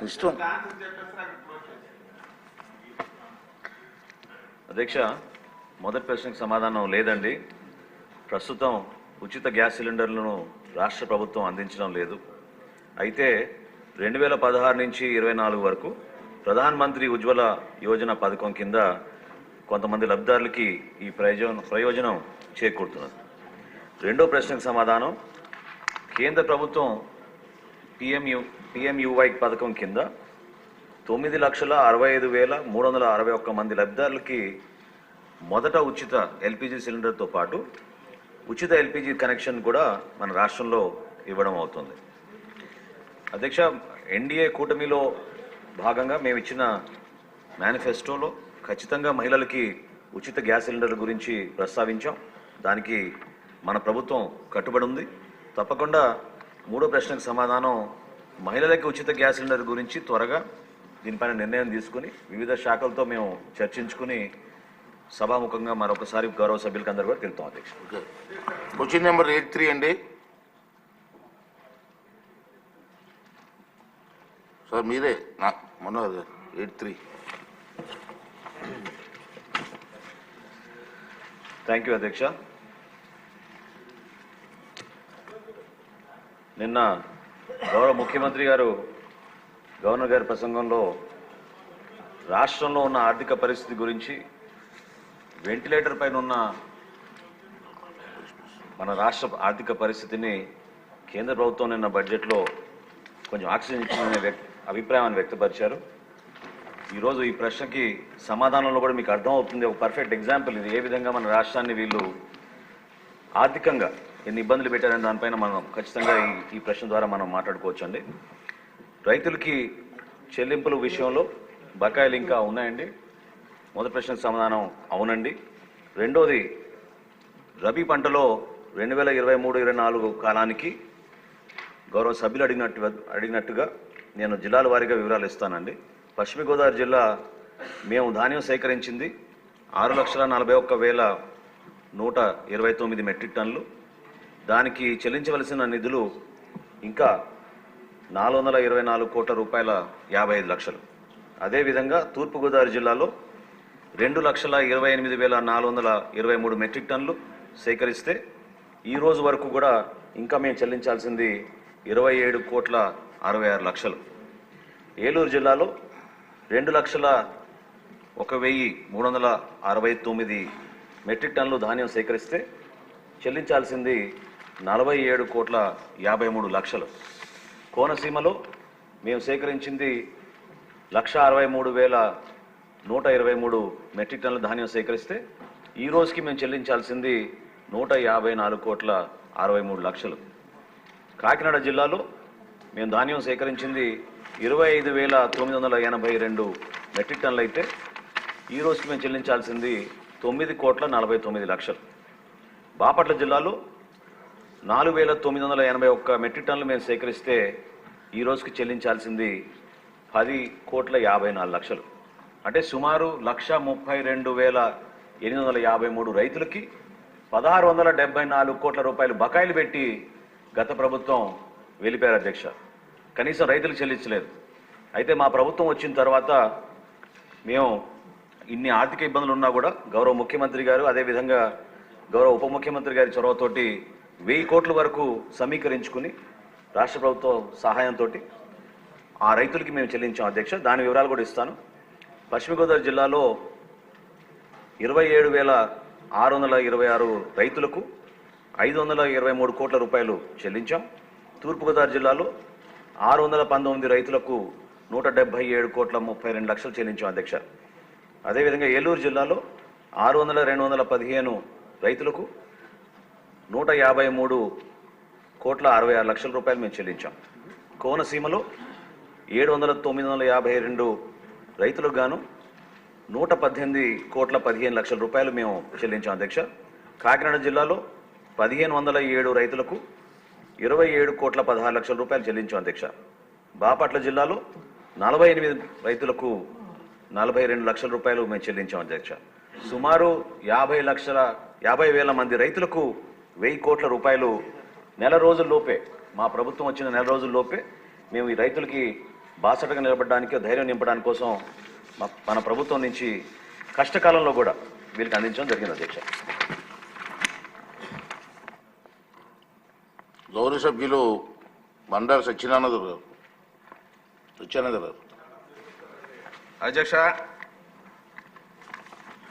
ఇష్టం. అధ్యక్ష, మొదటి ప్రశ్నకు సమాధానం లేదండి. ప్రస్తుతం ఉచిత గ్యాస్ సిలిండర్లను రాష్ట్ర ప్రభుత్వం అందించడం లేదు. అయితే 2016 నుంచి 24 వరకు ప్రధాన మంత్రి ఉజ్వల యోజన పథకం కింద కొంతమంది లబ్ధిదారులకి ఈ ప్రయోజనం చేకూరుతున్నది. రెండో ప్రశ్నకు సమాధానం, కేంద్ర ప్రభుత్వం పిఎంయువై పథకం కింద 9,65,361 మంది లబ్ధిదారులకి మొదట ఉచిత ఎల్పిజి సిలిండర్తో పాటు ఉచిత ఎల్పిజి కనెక్షన్ కూడా మన రాష్ట్రంలో ఇవ్వడం అవుతుంది. అధ్యక్ష, ఎన్డీఏ కూటమిలో భాగంగా మేము ఇచ్చిన మేనిఫెస్టోలో ఖచ్చితంగా మహిళలకి ఉచిత గ్యాస్ సిలిండర్ల గురించి ప్రస్తావించాం. దానికి మన ప్రభుత్వం కట్టుబడి ఉంది. తప్పకుండా మూడో ప్రశ్నకు సమాధానం, మహిళలకి ఉచిత గ్యాస్ సిలిండర్ గురించి త్వరగా దీనిపైన నిర్ణయం తీసుకుని వివిధ శాఖలతో మేము చర్చించుకుని సభాముఖంగా మరొకసారి గౌరవ సభ్యులకి అందరూ కూడా తెలుపుతాం. అధ్యక్ష, క్వశ్చన్ నెంబర్ 83 అండి. సార్ మీరే మనోహర్ గారు 83. థ్యాంక్ యూ అధ్యక్ష. నిన్న గౌరవ ముఖ్యమంత్రి గారు గవర్నర్ గారి ప్రసంగంలో రాష్ట్రంలో ఉన్న ఆర్థిక పరిస్థితి గురించి, వెంటిలేటర్ పైన ఉన్న మన రాష్ట్ర ఆర్థిక పరిస్థితిని కేంద్ర ప్రభుత్వం నిన్న బడ్జెట్లో కొంచెం ఆక్సిజన్ ఇచ్చిన అభిప్రాయాన్ని వ్యక్తపరిచారు. ఈరోజు ఈ ప్రశ్నకి సమాధానంలో కూడా మీకు అర్థమవుతుంది. ఒక పర్ఫెక్ట్ ఎగ్జాంపుల్ ఇది, ఏ విధంగా మన రాష్ట్రాన్ని వీళ్ళు ఆర్థికంగా ఎన్ని ఇబ్బందులు పెట్టారనే దానిపైన మనం ఖచ్చితంగా ఈ ప్రశ్న ద్వారా మనం మాట్లాడుకోవచ్చండి. రైతులకి చెల్లింపుల విషయంలో బకాయిలు ఇంకా ఉన్నాయండి. మొదటి ప్రశ్నకు సమాధానం అవునండి. రెండోది, రబీ పంటలో 2023-24 కాలానికి గౌరవ సభ్యులు అడిగినట్టుగా నేను జిల్లాల వారీగా వివరాలు ఇస్తానండి. పశ్చిమ గోదావరి జిల్లా మేము ధాన్యం సేకరించింది 6,41,129 మెట్రిక్ టన్నులు. దానికి చెల్లించవలసిన నిధులు ఇంకా 424 కోట్ల రూపాయల 55 లక్షలు. అదేవిధంగా తూర్పుగోదావరి జిల్లాలో 2,28,423 మెట్రిక్ టన్నులు సేకరిస్తే ఈ రోజు వరకు కూడా ఇంకా మేము చెల్లించాల్సింది 27 కోట్ల 66 లక్షలు. ఏలూరు జిల్లాలో 2,01,369 మెట్రిక్ టన్నులు ధాన్యం సేకరిస్తే చెల్లించాల్సింది 47 కోట్ల 53 లక్షలు. కోనసీమలో మేము సేకరించింది 1,63,123 మెట్రిక్ టన్నుల ధాన్యం సేకరిస్తే ఈ రోజుకి మేము చెల్లించాల్సింది 154 కోట్ల 63 లక్షలు. కాకినాడ జిల్లాలో మేము ధాన్యం సేకరించింది 25,982 మెట్రిక్ టన్నులు అయితే ఈ రోజుకి మేము చెల్లించాల్సింది 9 కోట్ల 49 లక్షలు. బాపట్ల జిల్లాలో 4,981 మెట్రిక్ టన్నులు మేము సేకరిస్తే ఈ రోజుకి చెల్లించాల్సింది 10 కోట్ల 54 లక్షలు. అంటే సుమారు 132,853 రైతులకి 1,674 కోట్ల రూపాయలు బకాయిలు పెట్టి గత ప్రభుత్వం వెళ్ళిపోయారు అధ్యక్ష. కనీసం రైతులకు చెల్లించలేదు. అయితే మా ప్రభుత్వం వచ్చిన తర్వాత మేము ఇన్ని ఆర్థిక ఇబ్బందులు ఉన్నా కూడా గౌరవ ముఖ్యమంత్రి గారు, అదేవిధంగా గౌరవ ఉప ముఖ్యమంత్రి గారి చొరవతోటి 1000 కోట్ల వరకు సమీకరించుకుని రాష్ట్ర ప్రభుత్వ సహాయంతో ఆ రైతులకి మేము చెల్లించాం అధ్యక్ష. దాని వివరాలు కూడా ఇస్తాను. పశ్చిమ గోదావరి జిల్లాలో 27,626 రైతులకు 523 కోట్ల రూపాయలు చెల్లించాం. తూర్పుగోదావరి జిల్లాలో 619 రైతులకు 177 కోట్ల 32 లక్షలు చెల్లించాం అధ్యక్ష. అదేవిధంగా ఏలూరు జిల్లాలో 600,215 రైతులకు 153 కోట్ల 66 లక్షల రూపాయలు మేము చెల్లించాం. కోనసీమలో 700,952 రైతులకు గాను 118 కోట్ల 15 లక్షల రూపాయలు మేము చెల్లించాం అధ్యక్ష. కాకినాడ జిల్లాలో 1,507 రైతులకు 27 కోట్ల 16 లక్షల రూపాయలు చెల్లించాం అధ్యక్ష. బాపట్ల జిల్లాలో 48 రైతులకు 42 లక్షల రూపాయలు మేము చెల్లించాం అధ్యక్ష. సుమారు 50,000 మంది రైతులకు 1000 కోట్ల రూపాయలు నెల రోజుల్లోపే, మా ప్రభుత్వం వచ్చిన నెల రోజుల్లోపే మేము ఈ రైతులకి బాసటగా నిలబడడానికి ధైర్యం నింపడానికి కోసం మన ప్రభుత్వం నుంచి కష్టకాలంలో కూడా వీళ్ళకి అందించడం జరిగింది అధ్యక్ష. గౌరవ సభ్యులు బండారు సత్యనారాయణ గారు. అధ్యక్ష,